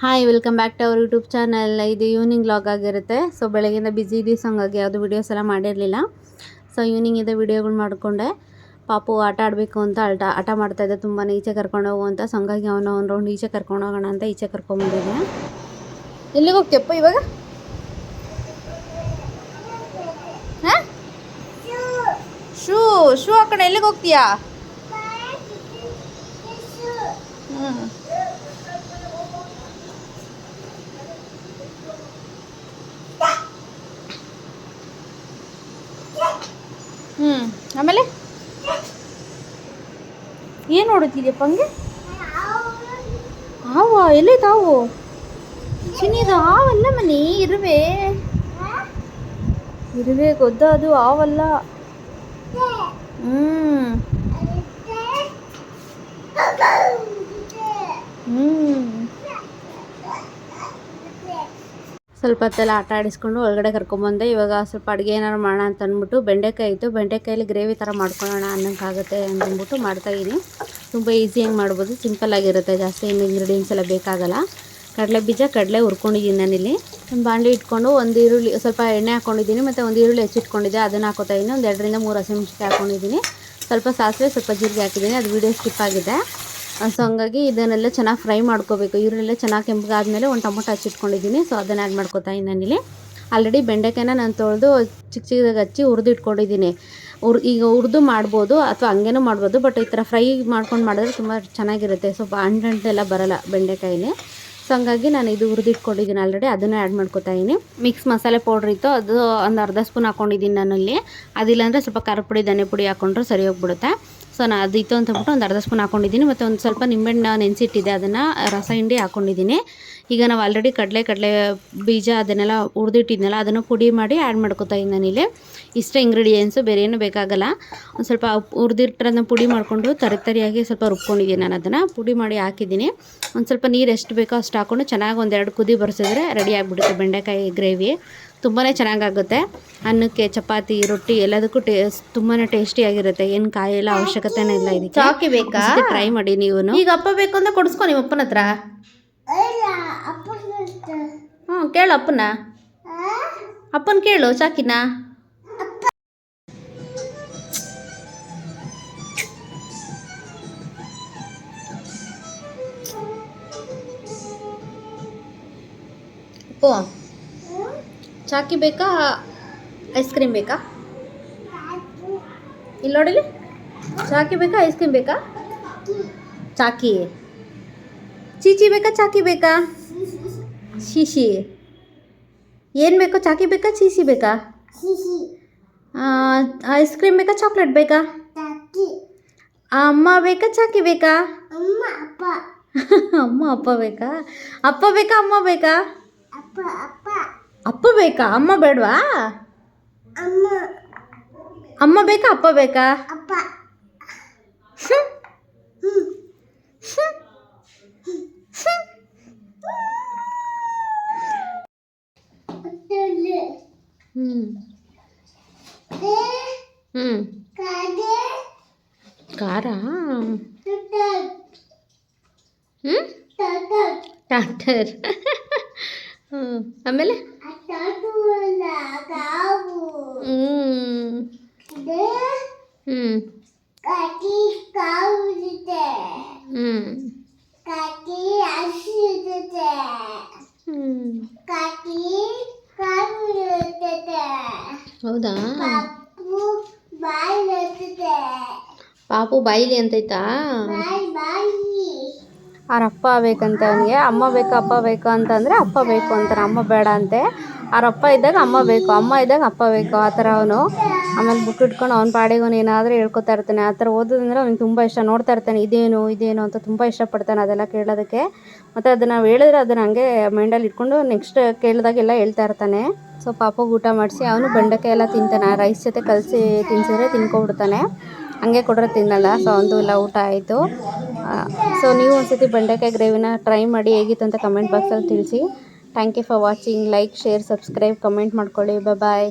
Hi welcome back to our YouTube channel. ಇದು evening vlog ಆಗಿರುತ್ತೆ. So ಬೆಳಗ್ಗೆಯಿಂದ busy ಇದ್ದೀವಿ, ಸೊ ಹಂಗಾಗಿ ಯಾವುದು ವೀಡಿಯೋಸ್ ಎಲ್ಲ ಮಾಡಿರಲಿಲ್ಲ. ಸೊ ಈವ್ನಿಂಗಿಂದ ವೀಡಿಯೋಗಳು ಮಾಡಿಕೊಂಡೆ. ಪಾಪು ಆಟ ಆಡಬೇಕು ಅಂತ ಆಟ ಮಾಡ್ತಾಯಿದ್ದೆ, ತುಂಬಾ ಈಚೆ ಕರ್ಕೊಂಡು ಹೋಗು ಅಂತ. ಸೊ ಹಂಗಾಗಿ ಅವನು ಒಂದು ರೌಂಡ್ ಈಚೆ ಕರ್ಕೊಂಡು ಹೋಗೋಣ ಅಂತ ಈಚೆ ಕರ್ಕೊಂಬಂದಿದ್ದೆ. ಎಲ್ಲಿಗೆ ಹೋಗ್ತೀಯಪ್ಪ ಇವಾಗ? ಹಾಂ, ಶೂ ಹಾಕೋಣ. ಎಲ್ಲಿಗೆ ಹೋಗ್ತೀಯಾ? ಆಮೇಲೆ ಏನು ನೋಡುತ್ತೀರಿಯಪ್ಪ ಹಂಗೆ? ಹಾವ ಎಲ್ಲಿ ತಾವು ಚಿನ್ನಿದು? ಹಾವಲ್ಲ ಮನಿ, ಇರುವೆ ಗೊತ್ತ, ಅದು ಹಾವಲ್ಲ. ಸ್ವಲ್ಪ ಹೊತ್ತೆಲ್ಲ ಆಟ ಆಡಿಸ್ಕೊಂಡು ಒಳಗಡೆ ಕರ್ಕೊಂಬಂದೆ. ಇವಾಗ ಸ್ವಲ್ಪ ಅಡುಗೆ ಏನಾರು ಮಾಡೋಣ ಅಂತ ಅಂದ್ಬಿಟ್ಟು ಬೆಂಡೆಕಾಯಿ ಇತ್ತು, ಬೆಂಡೆಕಾಯಲ್ಲಿ ಗ್ರೇವಿ ಥರ ಮಾಡ್ಕೊಳ್ಳೋಣ ಅನ್ನೋಕ್ಕಾಗುತ್ತೆ ಅಂತಂದ್ಬಿಟ್ಟು ಮಾಡ್ತಾಯಿದ್ದೀನಿ. ತುಂಬ ಈಸಿಯಾಗಿ ಮಾಡ್ಬೋದು, ಸಿಂಪಲ್ಲಾಗಿರುತ್ತೆ, ಜಾಸ್ತಿ ಏನು ಇಂಗ್ರೀಡಿಯೆಂಟ್ಸ್ ಎಲ್ಲ ಬೇಕಾಗಲ್ಲ. ಕಡಲೆ ಬೀಜ, ಕಡಲೆ ಹುರ್ಕೊಂಡಿದ್ದೀನಿ ನಾನಿಲ್ಲಿ. ಒಂದು ಬಾಣಲಿ ಇಟ್ಕೊಂಡು ಒಂದು ಈರುಳ್ಳಿ, ಸ್ವಲ್ಪ ಎಣ್ಣೆ ಹಾಕ್ಕೊಂಡಿದ್ದೀನಿ, ಮತ್ತು ಒಂದು ಈರುಳ್ಳಿ ಹೆಚ್ಚಿಟ್ಕೊಂಡಿದ್ದೆ, ಅದನ್ನು ಹಾಕೋತಾಯಿದ್ದೀನಿ. ಒಂದು 2 ರಿಂದ 3 ಹಸಿಮೆಣಸಿನಕಾಯಿ ಹಾಕ್ಕೊಂಡಿದ್ದೀನಿ, ಸ್ವಲ್ಪ ಸಾಸಿವೆ, ಸ್ವಲ್ಪ ಜೀರಿಗೆ ಹಾಕಿದ್ದೀನಿ. ಅದು ವೀಡಿಯೋ ಸ್ಕಿಪ್ ಆಗಿದೆ. ಸೊ ಹಂಗಾಗಿ ಇದನ್ನೆಲ್ಲ ಚೆನ್ನಾಗಿ ಫ್ರೈ ಮಾಡ್ಕೋಬೇಕು. ಈರುಳ್ಳಿ ಚೆನ್ನಾಗಿ ಕೆಂಪಗಾದ್ಮೇಲೆ ಒಂದು ಟೊಮೊಟೊ ಹಚ್ಚಿಟ್ಕೊಂಡಿದ್ದೀನಿ. ಸೊ ಅದನ್ನು ಆ್ಯಡ್ ಮಾಡ್ಕೊತಾಯಿದ್ದೀನಿ ನಾನಿಲ್ಲಿ. ಆಲ್ರೆಡಿ ಬೆಂಡೆಕಾಯಿನ ನಾನು ತೊಳೆದು ಚಿಕ್ಕದಾಗಿ ಹಚ್ಚಿ ಹುರಿದು ಇಟ್ಕೊಂಡಿದ್ದೀನಿ. ಈಗ ಹುರಿದು ಮಾಡ್ಬೋದು ಅಥವಾ ಹಂಗೇನೂ ಮಾಡ್ಬೋದು, ಬಟ್ ಈ ಥರ ಫ್ರೈ ಮಾಡ್ಕೊಂಡು ಮಾಡಿದ್ರೆ ತುಂಬ ಚೆನ್ನಾಗಿರುತ್ತೆ. ಸ್ವಲ್ಪ ಅಂಟೆಲ್ಲ ಬರೋಲ್ಲ ಬೆಂಡೆಕಾಯಿಲಿ. ಸೊ ಹಂಗಾಗಿ ನಾನು ಇದು ಹುರಿದಿಟ್ಕೊಂಡಿದ್ದೀನಿ ಆಲ್ರೆಡಿ, ಅದನ್ನು ಆ್ಯಡ್ ಮಾಡ್ಕೊತಾಯಿದ್ದೀನಿ. ಮಿಕ್ಸ್ ಮಸಾಲೆ ಪೌಡ್ರ್ ಇತ್ತು, ಅದು ಒಂದು ಅರ್ಧ ಸ್ಪೂನ್ ಹಾಕ್ಕೊಂಡಿದ್ದೀನಿ ನಾನಲ್ಲಿ. ಅದಿಲ್ಲಾಂದರೆ ಸ್ವಲ್ಪ ಖಾರ ಪುಡಿ, ಧನೆ ಪುಡಿ ಹಾಕ್ಕೊಂಡ್ರೆ ಸರಿ ಹೋಗ್ಬಿಡುತ್ತೆ. ಸೊ ನಾನು ಅದಿತ್ತು ಅಂತಂದ್ಬಿಟ್ಟು ಒಂದು ಅರ್ಧ ಸ್ಪೂನ್ ಹಾಕ್ಕೊಂಡಿದ್ದೀನಿ. ಮತ್ತು ಒಂದು ಸ್ವಲ್ಪ ನಿಂಬೆಹಣ್ಣು ನೆನೆಸಿಟ್ಟಿದ್ದೆ, ಅದನ್ನು ರಸ ಹಿಂಡಿ ಹಾಕ್ಕೊಂಡಿದ್ದೀನಿ. ಈಗ ನಾವು ಆಲ್ರೆಡಿ ಕಡಲೆ ಬೀಜ ಅದನ್ನೆಲ್ಲ ಹುರಿದಿಟ್ಟಿದ್ನಲ್ಲ, ಅದನ್ನು ಪುಡಿ ಮಾಡಿ ಆ್ಯಡ್ ಮಾಡ್ಕೊತಾಯಿದ್ದೀನಿ ನಾನಿಲ್ಲಿ. ಇಷ್ಟೇ ಇಂಗ್ರೀಡಿಯೆಂಟ್ಸು, ಬೇರೆ ಏನೂ ಬೇಕಾಗಲ್ಲ. ಒಂದು ಸ್ವಲ್ಪ ಹುರಿದಿಟ್ಟರನ್ನ ಪುಡಿ ಮಾಡಿಕೊಂಡು ತರಿಯಾಗಿ ಸ್ವಲ್ಪ ರುಬ್ಕೊಂಡಿದ್ದೀನಿ. ನಾನು ಅದನ್ನು ಪುಡಿ ಮಾಡಿ ಹಾಕಿದ್ದೀನಿ. ಒಂದು ಸ್ವಲ್ಪ ನೀರು ಎಷ್ಟು ಬೇಕೋ ಅಷ್ಟು ಹಾಕ್ಕೊಂಡು ಚೆನ್ನಾಗಿ 1-2 ಕುದಿ ಬರ್ಸಿದ್ರೆ ರೆಡಿ ಆಗಿಬಿಡುತ್ತೆ ಬೆಂಡೆಕಾಯಿ ಗ್ರೇವಿ. ತುಂಬಾ ಚೆನ್ನಾಗಾಗುತ್ತೆ. ಅನ್ನಕ್ಕೆ, ಚಪಾತಿ, ರೊಟ್ಟಿ ಎಲ್ಲದಕ್ಕೂ ತುಂಬಾ ಟೇಸ್ಟಿಯಾಗಿರುತ್ತೆ. ಏನು ಕಾಯೆಲ್ಲ ಅವಶ್ಯಕತೆನೇ ಇಲ್ಲ ಇದಕ್ಕೆ. ಚಾಕಿ ಬೇಕಾ? ಟ್ರೈ ಮಾಡಿ ನೀವು. ಈಗ ಅಪ್ಪ ಬೇಕು ಅಂತ ಕೊಡಿಸ್ಕೊ ನಿಮ್ಮ ಅಪ್ಪನ ಹತ್ರ. ಕೇಳು ಅಪ್ಪನ ಕೇಳು ಚಾಕಿನ. ಚಾಕಿ ಬೇಕಾ, ಐಸ್ ಕ್ರೀಮ್ ಬೇಕಾ? ಇಲ್ಲಿ ನೋಡಿಲಿ, ಚಾಕಿ ಬೇಕಾ, ಐಸ್ ಕ್ರೀಮ್ ಬೇಕಾ? ಚಾಕಿ. ಚೀಚಿ ಬೇಕಾ, ಚಾಕಿ ಬೇಕಾ? ಶೀಶಿ. ಏನು ಬೇಕು? ಚಾಕಿ ಬೇಕಾ, ಚೀಸಿ ಬೇಕಾ? ಐಸ್ ಕ್ರೀಮ್ ಬೇಕಾ, ಚಾಕ್ಲೇಟ್ ಬೇಕಾ? ಅಮ್ಮ ಬೇಕಾ, ಚಾಕಿ ಬೇಕಾ? ಅಮ್ಮ ಅಪ್ಪ ಬೇಕಾ? ಅಪ್ಪ ಬೇಕಾ, ಅಮ್ಮ ಬೇಕಾ? ಅಪ್ಪ ಬೇಕಾ, ಅಮ್ಮ ಬೇಡವಾ? ಅಮ್ಮ ಬೇಕಾ, ಅಪ್ಪ ಬೇಕಾ? ಖಾರ. ಟಾಟರ್. ಆಮೇಲೆ ಹೌದಾ? ಪಾಪು ಬಾಯಿಲಿ ಅಂತೈತಾ? ಅವ್ರ ಅಪ್ಪ ಬೇಕಂತ ಅವನಿಗೆ. ಅಮ್ಮ ಬೇಕು, ಅಪ್ಪ ಬೇಕು ಅಂತಂದರೆ ಅಪ್ಪ ಬೇಕು ಅಂತಾನೆ, ಅಮ್ಮ ಬೇಡ ಅಂತೆ. ಅವ್ರ ಅಪ್ಪ ಇದ್ದಾಗ ಅಮ್ಮ ಬೇಕು, ಅಮ್ಮ ಇದ್ದಾಗ ಅಪ್ಪ ಬೇಕು, ಆ ಥರ ಅವನು. ಆಮೇಲೆ ಬುಕ್ ಇಟ್ಕೊಂಡು ಅವ್ನ ಪಾಡಿಗೆ ಅವನು ಏನಾದರೂ ಹೇಳ್ಕೊತಾ ಇರ್ತಾನೆ. ಆ ಥರ ಓದೋದಂದರೆ ಅವ್ನಿಗೆ ತುಂಬ ಇಷ್ಟ. ನೋಡ್ತಾ ಇರ್ತಾನೆ, ಇದೇನು ಅಂತ ತುಂಬ ಇಷ್ಟಪಡ್ತಾನೆ ಅದೆಲ್ಲ ಕೇಳೋದಕ್ಕೆ. ಮತ್ತು ಅದನ್ನು ನಾವು ಹೇಳಿದ್ರೆ ಅದನ್ನು ಹಂಗೆ ಮೈಂಡಲ್ಲಿ ಇಟ್ಕೊಂಡು ನೆಕ್ಸ್ಟ್ ಕೇಳಿದಾಗೆಲ್ಲ ಹೇಳ್ತಾ ಇರ್ತಾನೆ. ಸೊ ಪಾಪಗೆ ಊಟ ಮಾಡಿಸಿ ಅವನು ಬೆಂಡೆಕಾಯಿ ಎಲ್ಲ ತಿಂತಾನೆ. ರೈಸ್ ಜೊತೆ ಕಲಸಿ ತಿನ್ಸಿದ್ರೆ ತಿನ್ಕೊಬಿಡ್ತಾನೆ, ಹಂಗೆ ಕೊಟ್ಟರೆ ತಿನ್ನಲ್ಲ. ಸೊ ಒಂದು ಎಲ್ಲ ಊಟ ಆಯಿತು. ಸೊ ನೀವು ಒಂದ್ಸತಿ ಬೆಂಡೆಕಾಯಿ ಗ್ರೇವಿನ ಟ್ರೈ ಮಾಡಿ, ಹೇಗಿತ್ತು ಅಂತ ಕಮೆಂಟ್ ಬಾಕ್ಸಲ್ಲಿ ತಿಳಿಸಿ. Thank you for watching. Like, share, subscribe, comment ಮಾಡ್ಕೊಳ್ಳಿ. ಬಾಯ್.